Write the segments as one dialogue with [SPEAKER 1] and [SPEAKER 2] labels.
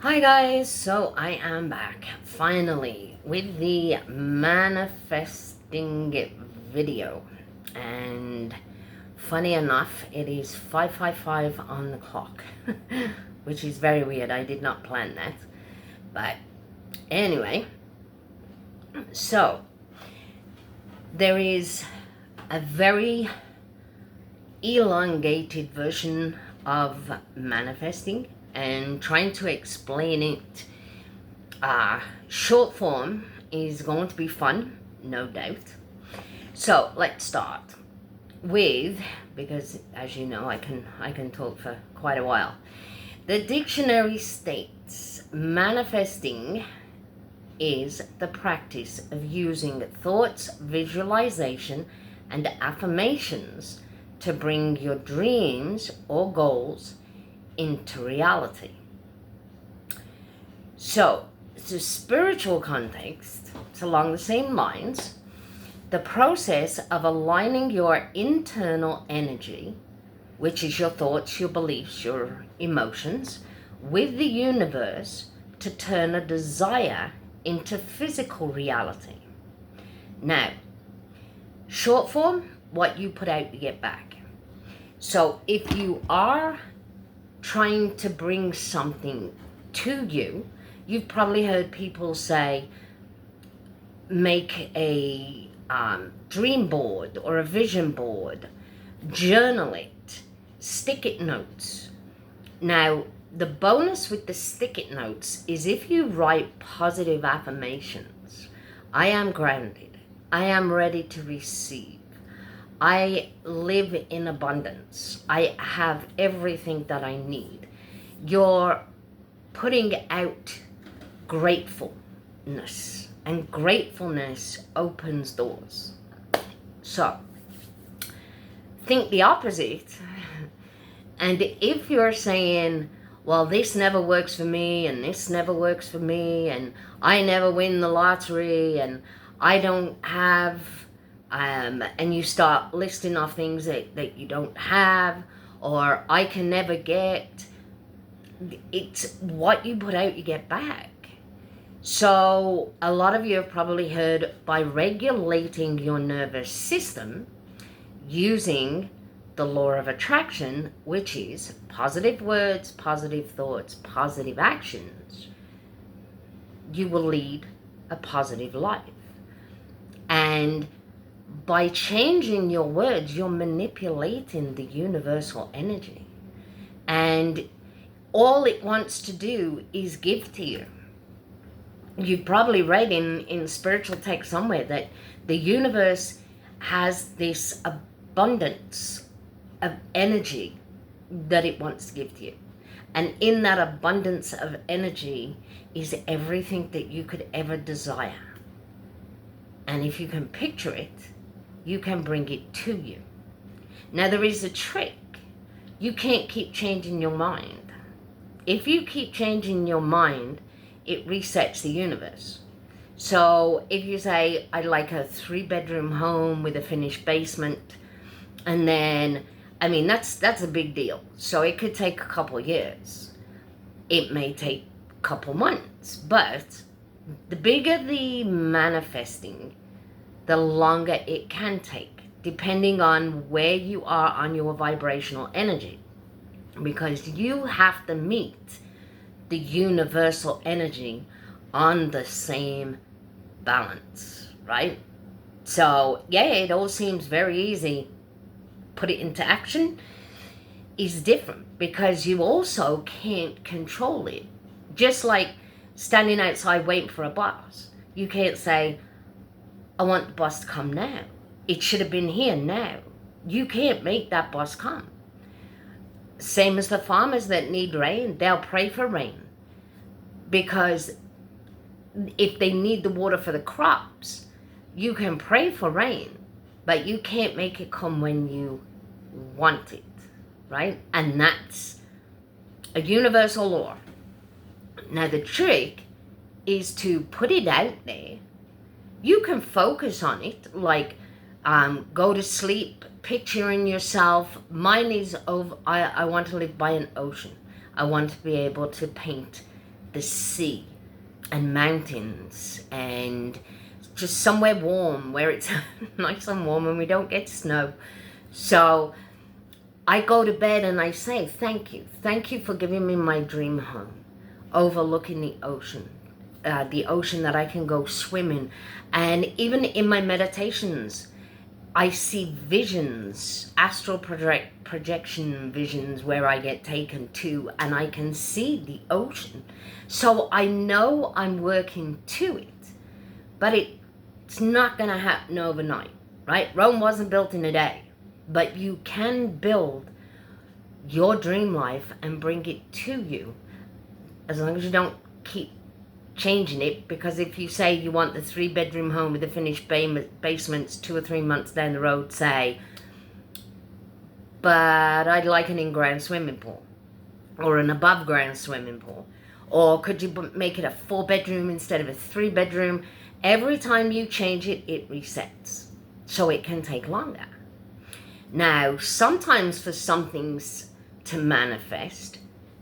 [SPEAKER 1] Hi guys, so I am back finally with the manifesting video, and funny enough it is 5:55 on the clock which is very weird. I did not plan that, but anyway, so there is a very elongated version of manifesting, and trying to explain it short form is going to be fun, no doubt. So let's start with, because as you know, I can talk for quite a while. The dictionary states manifesting is the practice of using thoughts, visualization, and affirmations to bring your dreams or goals into reality. So, the spiritual context, it's along the same lines. The process of aligning your internal energy, which is your thoughts, your beliefs, your emotions, with the universe to turn a desire into physical reality. Now, short form, what you put out, you get back. So if you are trying to bring something to you, you've probably heard people say, make a dream board or a vision board, journal it, stick it notes. Now, the bonus with the stick it notes is if you write positive affirmations: I am grounded, I am ready to receive, I live in abundance, I have everything that I need. You're putting out gratefulness, and gratefulness opens doors. So, think the opposite. And if you're saying, well, this never works for me, and this never works for me, and I never win the lottery, and I don't have, and you start listing off things that you don't have, or I can never get, it's what you put out, you get back. So a lot of you have probably heard, by regulating your nervous system using the law of attraction, which is positive words, positive thoughts, positive actions, you will lead a positive life. And by changing your words, you're manipulating the universal energy. And all it wants to do is give to you. You've probably read in spiritual text somewhere that the universe has this abundance of energy that it wants to give to you. And in that abundance of energy is everything that you could ever desire. And if you can picture it, you can bring it to you. Now, there is a trick. You can't keep changing your mind. If you keep changing your mind, it resets the universe. So if you say, I'd like a 3-bedroom home with a finished basement, and then, I mean, that's a big deal. So it could take a couple years. It may take a couple months, but the bigger the manifesting, the longer it can take, depending on where you are on your vibrational energy. Because you have to meet the universal energy on the same balance, right? So yeah, it all seems very easy. Put it into action is different, because you also can't control it. Just like standing outside waiting for a bus, you can't say, I want the bus to come now. It should have been here now. You can't make that bus come. Same as the farmers that need rain, they'll pray for rain, because if they need the water for the crops, you can pray for rain, but you can't make it come when you want it, right? And that's a universal law. Now, the trick is to put it out there. You can focus on it, like go to sleep, picturing yourself. Mine is, I want to live by an ocean. I want to be able to paint the sea and mountains and just somewhere warm where it's nice and warm and we don't get snow. So I go to bed and I say, thank you. Thank you for giving me my dream home overlooking the ocean that I can go swimming. And even in my meditations, I see visions, astral projection visions where I get taken to and I can see the ocean. So I know I'm working to it, but it's not going to happen overnight, right? Rome wasn't built in a day, but you can build your dream life and bring it to you as long as you don't keep changing it. Because if you say you want the 3-bedroom home with the finished basements 2 or 3 months down the road, say, but I'd like an in-ground swimming pool or an above-ground swimming pool, or could you make it a 4-bedroom instead of a 3-bedroom? Every time you change it, it resets, so it can take longer. Now, sometimes for some things to manifest,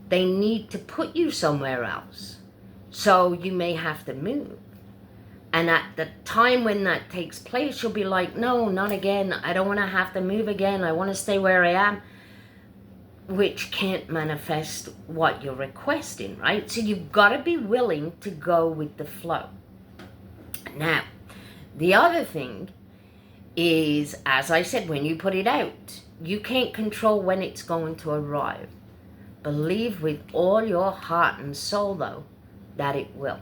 [SPEAKER 1] they need to put you somewhere else. So you may have to move. And at the time when that takes place, you'll be like, no, not again. I don't want to have to move again. I want to stay where I am. Which can't manifest what you're requesting, right? So you've got to be willing to go with the flow. Now, the other thing is, as I said, when you put it out, you can't control when it's going to arrive. Believe with all your heart and soul, though, that it will.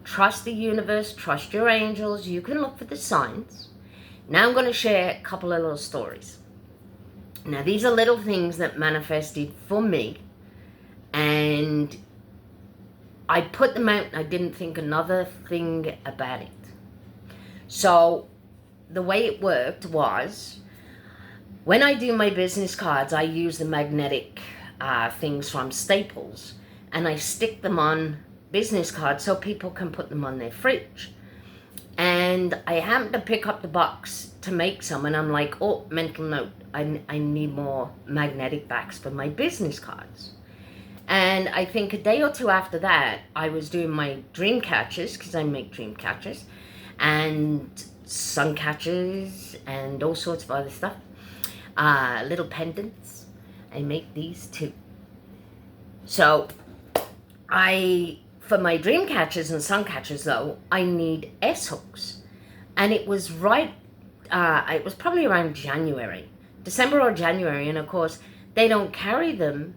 [SPEAKER 1] Trust the universe, trust your angels. You can look for the signs. Now I'm going to share a couple of little stories. Now these are little things that manifested for me, and I put them out and I didn't think another thing about it. So the way it worked was, when I do my business cards, I use the magnetic things from Staples, and I stick them on business cards so people can put them on their fridge. And I happened to pick up the box to make some, and I'm like, oh, mental note, I need more magnetic backs for my business cards. And I think a day or two after that, I was doing my dream catchers, because I make dream catchers, and sun catchers, and all sorts of other stuff. Little pendants. I make these too. So for my dream catchers and sun catchers though, I need S hooks. And it was it was probably around December or January. And of course, they don't carry them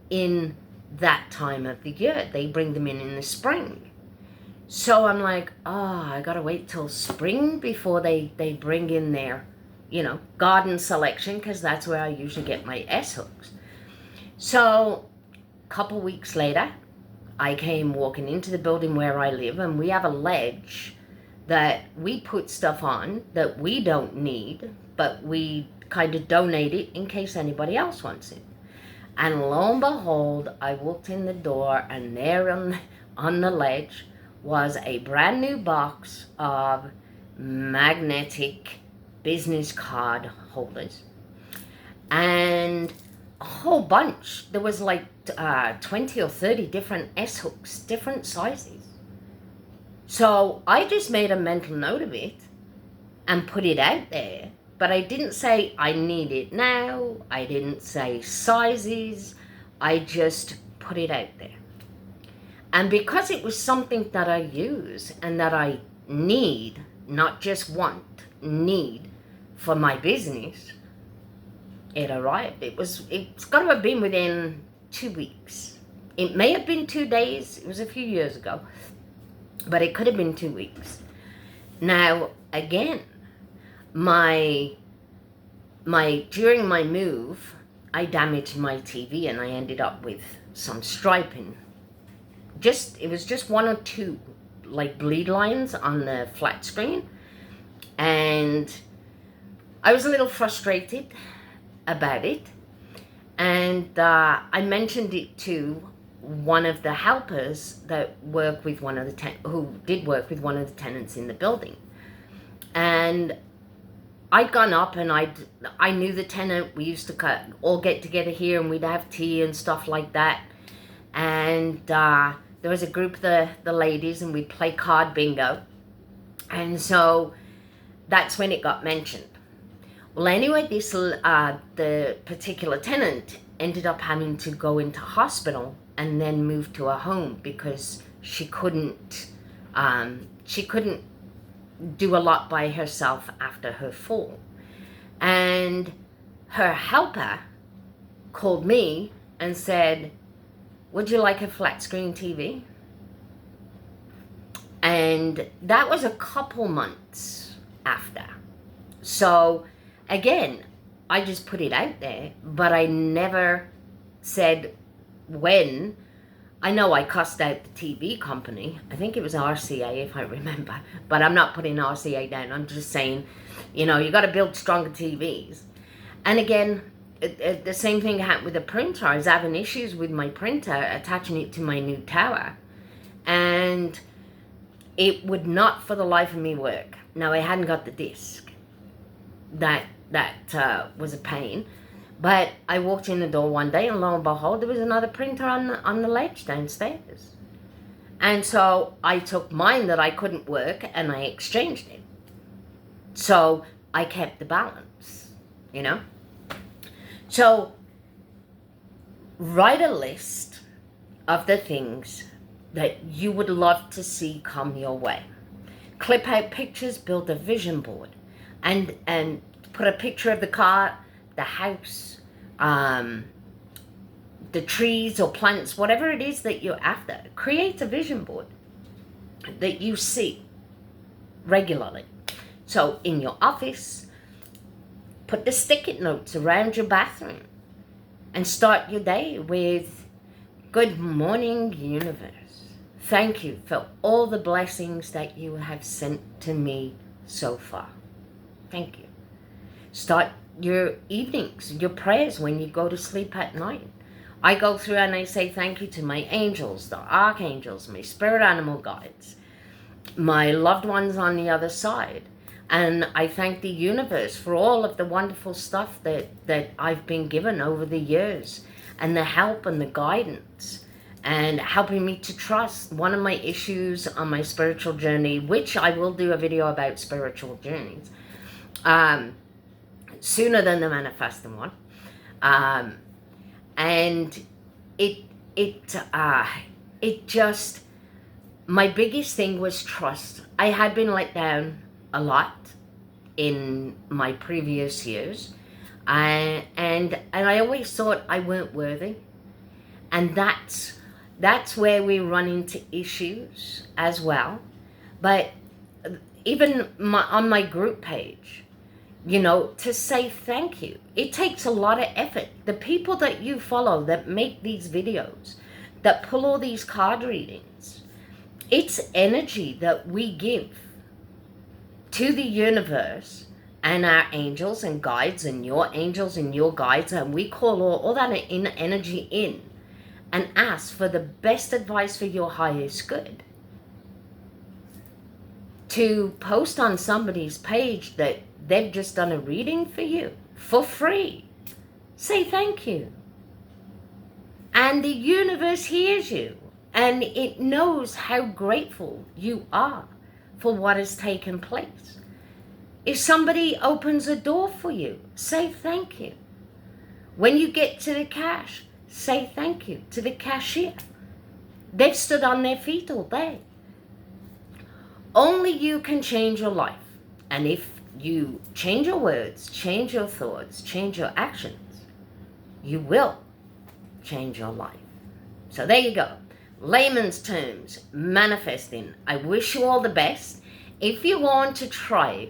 [SPEAKER 1] in that time of the year. They bring them in the spring. So I'm like, oh, I gotta wait till spring before they bring in their, garden selection, because that's where I usually get my S hooks. So a couple weeks later, I came walking into the building where I live, and we have a ledge that we put stuff on that we don't need, but we kind of donate it in case anybody else wants it. And lo and behold, I walked in the door, and there on the ledge was a brand new box of magnetic business card holders. And a whole bunch. There was like 20 or 30 different S hooks, different sizes. So I just made a mental note of it and put it out there. But I didn't say I need it now. I didn't say sizes. I just put it out there. And because it was something that I use and that I need, not just want, need for my business, it arrived. It's got to have been within 2 weeks. It may have been 2 days. It was a few years ago. But it could have been 2 weeks. Now, again, during my move, I damaged my TV and I ended up with some striping. It was just 1 or 2 like bleed lines on the flat screen. And I was a little frustrated about it. And I mentioned it to one of the helpers that work with who did work with one of the tenants in the building. And I'd gone up and I knew the tenant. We used to all get together here and we'd have tea and stuff like that. And there was a group of the ladies, and we'd play card bingo. And so that's when it got mentioned. Well, anyway, the particular tenant ended up having to go into hospital and then move to a home because she couldn't do a lot by herself after her fall. And her helper called me and said, would you like a flat screen TV? And that was a couple months after. So again, I just put it out there, but I never said when. I know I cussed out the TV company. I think it was RCA, if I remember. But I'm not putting RCA down. I'm just saying, you know, you got to build stronger TVs. And again, the same thing happened with the printer. I was having issues with my printer, attaching it to my new tower. And it would not for the life of me work. Now, I hadn't got the disc. That was a pain. But I walked in the door one day, and lo and behold, there was another printer on the ledge downstairs. And so I took mine that I couldn't work, and I exchanged it. So I kept the balance, you know. So write a list of the things that you would love to see come your way. Clip out pictures, build a vision board, and put a picture of the car, the house, the trees or plants, whatever it is that you're after. Create a vision board that you see regularly. So in your office, put the sticky notes around your bathroom and start your day with, good morning, universe. Thank you for all the blessings that you have sent to me so far. Thank you. Start your evenings, your prayers when you go to sleep at night. I go through and I say thank you to my angels, the archangels, my spirit animal guides, my loved ones on the other side. And I thank the universe for all of the wonderful stuff that I've been given over the years, and the help and the guidance, and helping me to trust. One of my issues on my spiritual journey, which I will do a video about spiritual journeys, sooner than the manifesting one. And it just, my biggest thing was trust. I had been let down a lot in my previous years. And I always thought I weren't worthy. And that's where we run into issues as well. But even on my group page, you know, to say thank you. It takes a lot of effort. The people that you follow that make these videos, that pull all these card readings, it's energy that we give to the universe and our angels and guides and your angels and your guides, and we call all that inner energy in and ask for the best advice for your highest good. To post on somebody's page that they've just done a reading for you for free, say thank you. And the universe hears you, and it knows how grateful you are for what has taken place. If somebody opens a door for you, say thank you. When you get to the cash, say thank you to the cashier. They've stood on their feet all day. Only you can change your life. And if you change your words, change your thoughts, change your actions, you will change your life. So there you go. Layman's terms, manifesting. I wish you all the best. If you want to try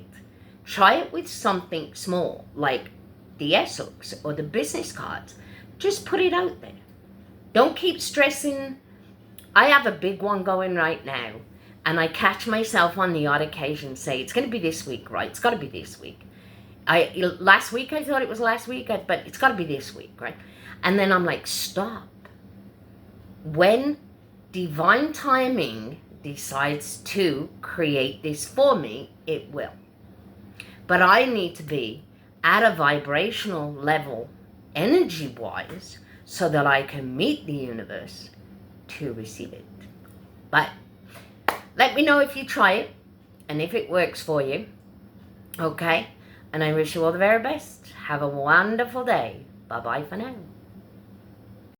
[SPEAKER 1] it with something small, like the S-hooks or the business cards. Just put it out there. Don't keep stressing. I have a big one going right now, and I catch myself on the odd occasion say, it's going to be this week, right? It's got to be this week. Last week I thought it was last week, but it's got to be this week, right? And then I'm like, stop. When divine timing decides to create this for me, it will. But I need to be at a vibrational level, energy-wise, so that I can meet the universe to receive it. But let me know if you try it and if it works for you. Okay? And I wish you all the very best. Have a wonderful day. Bye-bye for now.